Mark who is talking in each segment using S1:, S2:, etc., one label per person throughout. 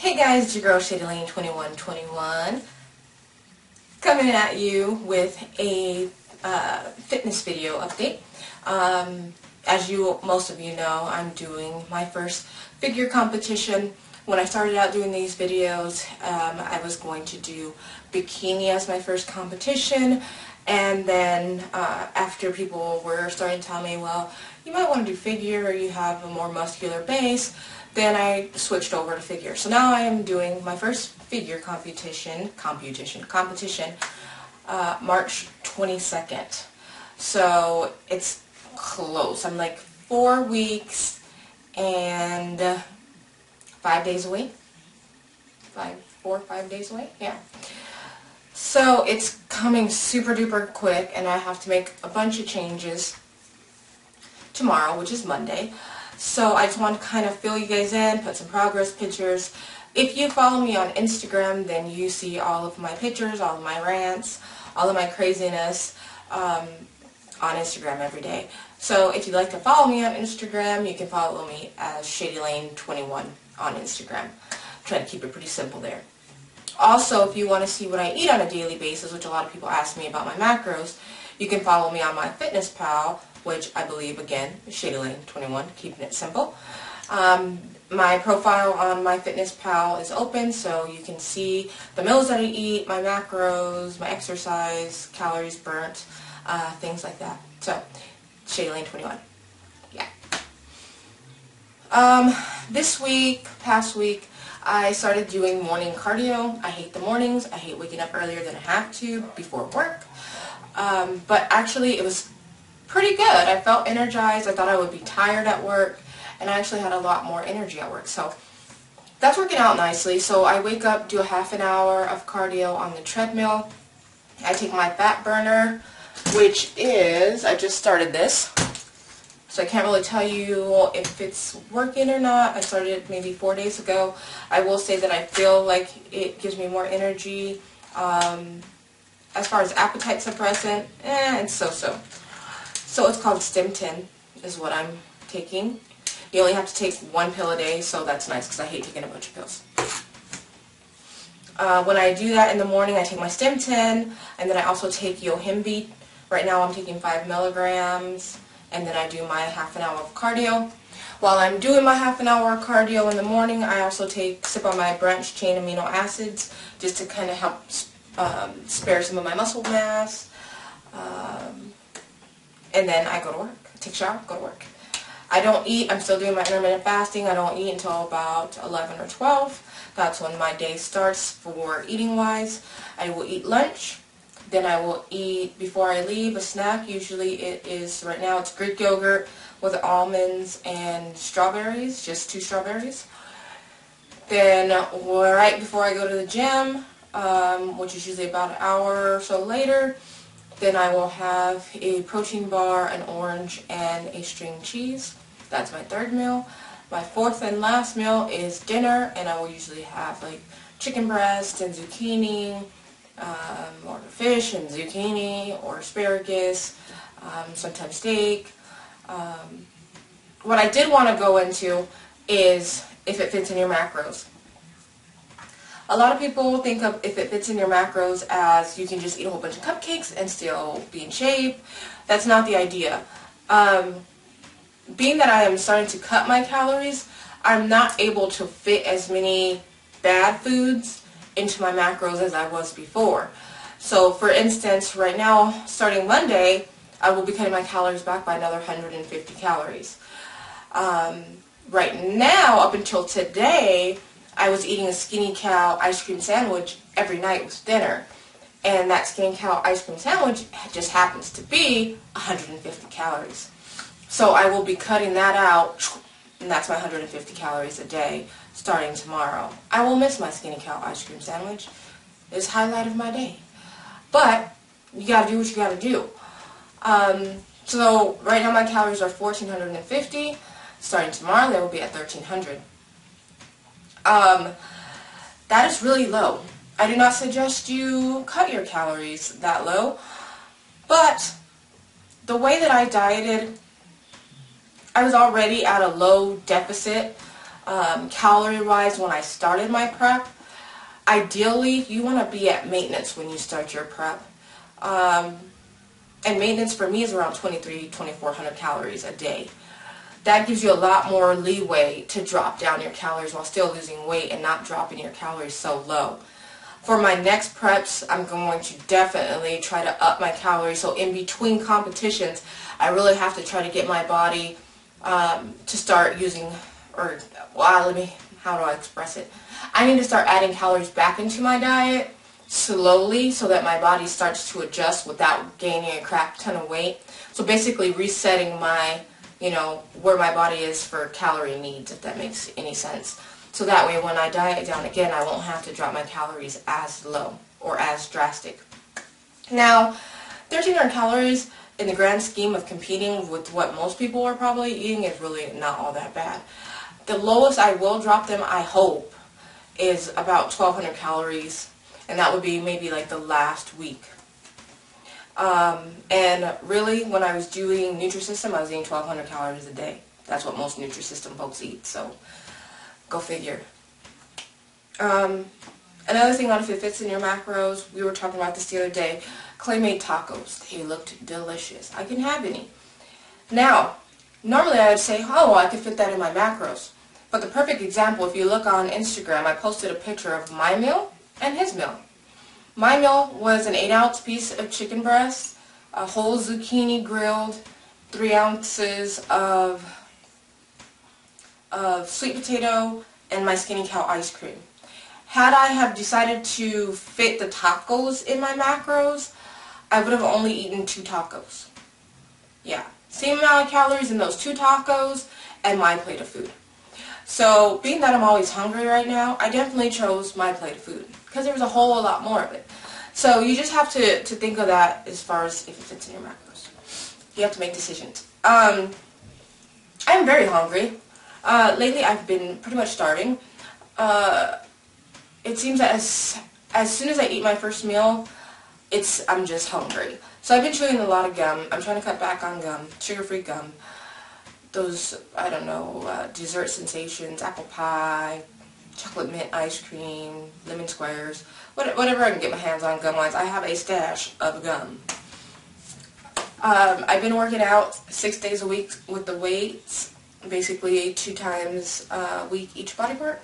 S1: Hey guys, it's your girl ShadyLane2121 coming at you with a fitness video update. As most of you know, I'm doing my first figure competition. When I started out doing these videos, I was going to do bikini as my first competition, and then after people were starting to tell me, well, you might want to do figure or you have a more muscular base, then I switched over to figure. So now I am doing my first figure competition March 22nd. So it's close. I'm like 4 weeks and 5 days away. 4 or 5 days away? Yeah. So it's coming super duper quick, and I have to make a bunch of changes tomorrow, which is Monday. So I just want to kind of fill you guys in, put some progress pictures. If you follow me on Instagram, then you see all of my pictures, all of my rants, all of my craziness on Instagram every day. So if you'd like to follow me on Instagram, you can follow me as ShadyLane21 on Instagram. I'm trying to keep it pretty simple there. Also, if you want to see what I eat on a daily basis, which a lot of people ask me about my macros, you can follow me on my Fitness Pal, which I believe, again, is ShadyLane21, keeping it simple. My profile on my Fitness Pal is open, so you can see the meals that I eat, my macros, my exercise, calories burnt, things like that. So, ShadyLane21. Yeah. This past week, I started doing morning cardio. I hate the mornings. I hate waking up earlier than I have to before work. But actually, it was pretty good. I felt energized. I thought I would be tired at work, and I actually had a lot more energy at work. So that's working out nicely. So I wake up, do a half an hour of cardio on the treadmill. I take my fat burner, which is, I just started this, so I can't really tell you if it's working or not. I started it maybe 4 days ago. I will say that I feel like it gives me more energy. As far as appetite suppressant, it's so-so. So it's called Stim 10 is what I'm taking. You only have to take 1 pill a day, so that's nice because I hate taking a bunch of pills. When I do that in the morning, I take my Stim 10, and then I also take Yohimbi. Right now I'm taking 5 milligrams, and then I do my half an hour of cardio. While I'm doing my half an hour of cardio in the morning, I also sip on my branched chain amino acids just to kind of help spare some of my muscle mass. And then I go to work, take a shower, go to work. I don't eat. I'm still doing my intermittent fasting. I don't eat until about 11 or 12. That's when my day starts for eating wise. I will eat lunch. Then I will eat, before I leave, a snack. Usually it is, right now it's Greek yogurt with almonds and strawberries, just 2 strawberries. Then right before I go to the gym, which is usually about an hour or so later, then I will have a protein bar, an orange, and a string cheese. That's my 3rd meal. My 4th and last meal is dinner, and I will usually have like chicken breast and zucchini, or fish and zucchini, or asparagus, sometimes steak. What I did want to go into is if it fits in your macros. A lot of people think of if it fits in your macros as you can just eat a whole bunch of cupcakes and still be in shape. That's not the idea. Being that I am starting to cut my calories, I'm not able to fit as many bad foods into my macros as I was before. So for instance, right now, starting Monday, I will be cutting my calories back by another 150 calories. Right now, up until today, I was eating a Skinny Cow ice cream sandwich every night with dinner. And that Skinny Cow ice cream sandwich just happens to be 150 calories. So I will be cutting that out, and that's my 150 calories a day starting tomorrow. I will miss my Skinny Cow ice cream sandwich. It's the highlight of my day. But you gotta do what you gotta do. So right now my calories are 1,450. Starting tomorrow, they will be at 1,300. That is really low. I do not suggest you cut your calories that low, but the way that I dieted, I was already at a low deficit Calorie-wise, when I started my prep, ideally, you want to be at maintenance when you start your prep. And maintenance for me is around 2,400 calories a day. That gives you a lot more leeway to drop down your calories while still losing weight and not dropping your calories so low. For my next preps, I'm going to definitely try to up my calories. So in between competitions, I really have to try to get my body to start using, or, well, how do I express it? I need to start adding calories back into my diet slowly so that my body starts to adjust without gaining a crap ton of weight. So basically resetting my, where my body is for calorie needs, if that makes any sense. So that way when I diet down again, I won't have to drop my calories as low or as drastic. Now, 1,300 calories in the grand scheme of competing with what most people are probably eating is really not all that bad. The lowest I will drop them, I hope, is about 1,200 calories, and that would be maybe like the last week. And really, when I was doing Nutrisystem, I was eating 1,200 calories a day. That's what most Nutrisystem folks eat, so go figure. Another thing on if it fits in your macros, we were talking about this the other day, clay-made tacos. They looked delicious. I can have any. Now, normally I would say, oh, well, I could fit that in my macros. But the perfect example, if you look on Instagram, I posted a picture of my meal and his meal. My meal was an 8-ounce piece of chicken breast, a whole zucchini grilled, 3 ounces of sweet potato, and my Skinny Cow ice cream. Had I have decided to fit the tacos in my macros, I would have only eaten 2 tacos. Yeah, same amount of calories in those 2 tacos and my plate of food. So, being that I'm always hungry right now, I definitely chose my plate of food because there was a whole lot more of it. So, you just have to think of that as far as if it fits in your macros. You have to make decisions. I'm very hungry. Lately, I've been pretty much starving. It seems that as soon as I eat my first meal, I'm just hungry. So I've been chewing a lot of gum. I'm trying to cut back on gum, sugar-free gum. Those, I don't know, dessert sensations, apple pie, chocolate mint ice cream, lemon squares, whatever I can get my hands on gum-wise. I have a stash of gum. I've been working out 6 days a week with the weights, basically 2 times a week each body part.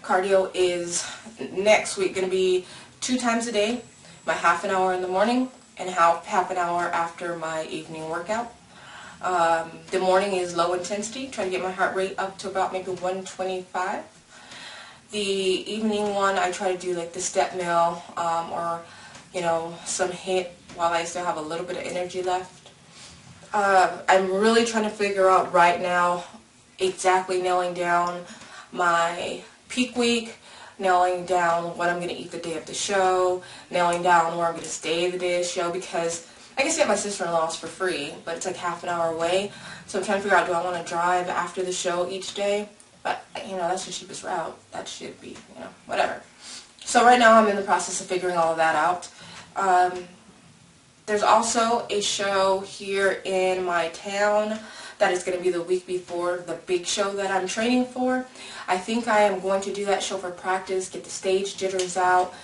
S1: Cardio is next week going to be 2 times a day, my half an hour in the morning and half an hour after my evening workout. The morning is low intensity, trying to get my heart rate up to about maybe 125. The evening one, I try to do like the step mill or, some HIIT while I still have a little bit of energy left. I'm really trying to figure out right now exactly nailing down my peak week, nailing down what I'm going to eat the day of the show, nailing down where I'm going to stay the day of the show, because I can stay at my sister-in-law's for free, but it's like half an hour away. So I'm trying to figure out, do I want to drive after the show each day? But, that's the cheapest route. That should be, whatever. So right now I'm in the process of figuring all of that out. There's also a show here in my town that is going to be the week before the big show that I'm training for. I think I am going to do that show for practice, get the stage jitters out.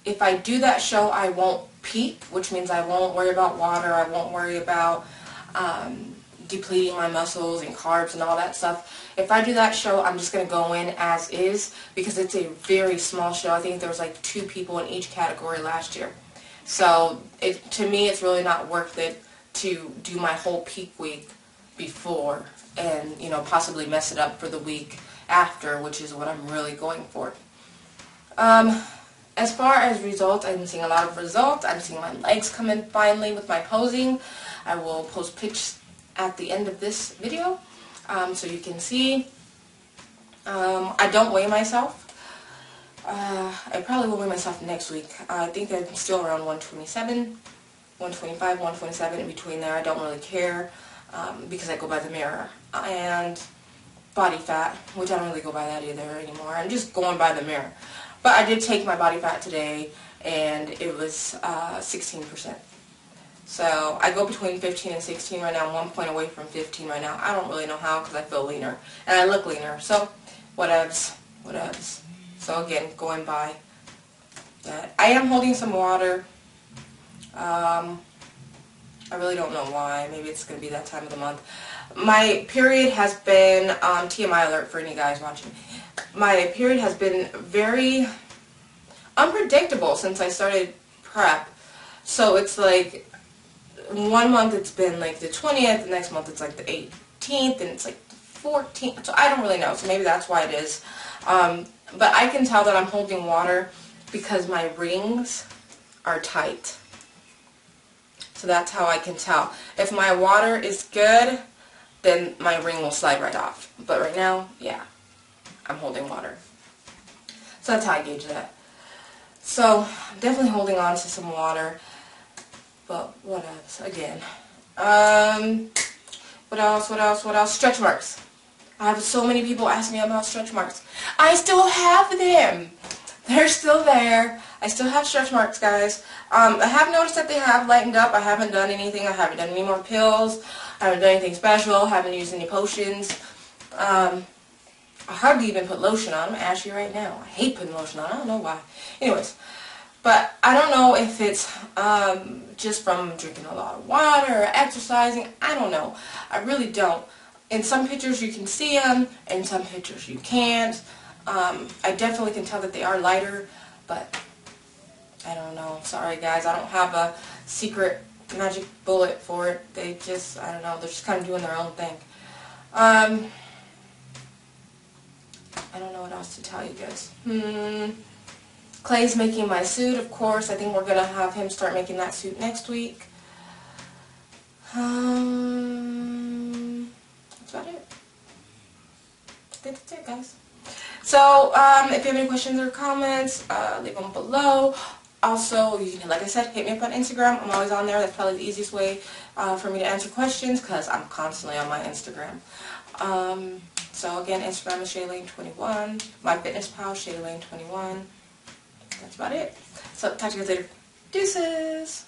S1: If I do that show, I won't peak, which means I won't worry about water, I won't worry about depleting my muscles and carbs and all that stuff. If I do that show, I'm just going to go in as is because it's a very small show. I think there was like 2 people in each category last year. So to me, it's really not worth it to do my whole peak week before and, possibly mess it up for the week after, which is what I'm really going for. As far as results, I'm seeing a lot of results. I'm seeing my legs come in finally with my posing. I will post pics at the end of this video so you can see. I don't weigh myself. I probably will weigh myself next week. I think I'm still around 127, 125, 127, in between there. I don't really care because I go by the mirror. And body fat, which I don't really go by that either anymore. I'm just going by the mirror. But I did take my body fat today, and it was 16%. So I go between 15 and 16 right now. I'm 1 point away from 15 right now. I don't really know how because I feel leaner. And I look leaner. So whatevs. Whatevs. So again, going by that. I am holding some water. I really don't know why. Maybe it's going to be that time of the month. My period has been, TMI alert for any guys watching. My period has been very unpredictable since I started prep. So it's like, 1 month it's been like the 20th, the next month it's like the 18th, and it's like the 14th. So I don't really know. So maybe that's why it is. But I can tell that I'm holding water because my rings are tight. So that's how I can tell. If my water is good, then my ring will slide right off. But right now, yeah, I'm holding water. So that's how I gauge that. So I'm definitely holding on to some water. But what else? Again. What else? Stretch marks. I have so many people ask me about stretch marks. I still have them. They're still there. I still have stretch marks, guys. I have noticed that they have lightened up. I haven't done anything. I haven't done any more pills. I haven't done anything special. I haven't used any potions. I hardly even put lotion on. I'm ashy right now. I hate putting lotion on. I don't know why. Anyways, but I don't know if it's just from drinking a lot of water or exercising. I don't know. I really don't. In some pictures you can see them. In some pictures you can't. I definitely can tell that they are lighter, but I don't know. Sorry guys, I don't have a secret magic bullet for it. They just, I don't know, they're just kind of doing their own thing. I don't know what else to tell you guys. Clay's making my suit, of course. I think we're going to have him start making that suit next week. That's about it. I think that's it, guys. So, if you have any questions or comments, leave them below. Also, you can, like I said, hit me up on Instagram. I'm always on there. That's probably the easiest way for me to answer questions because I'm constantly on my Instagram. So again, Instagram is ShayLane21. MyFitnessPal, ShayLane21. That's about it. So, talk to you guys later. Deuces!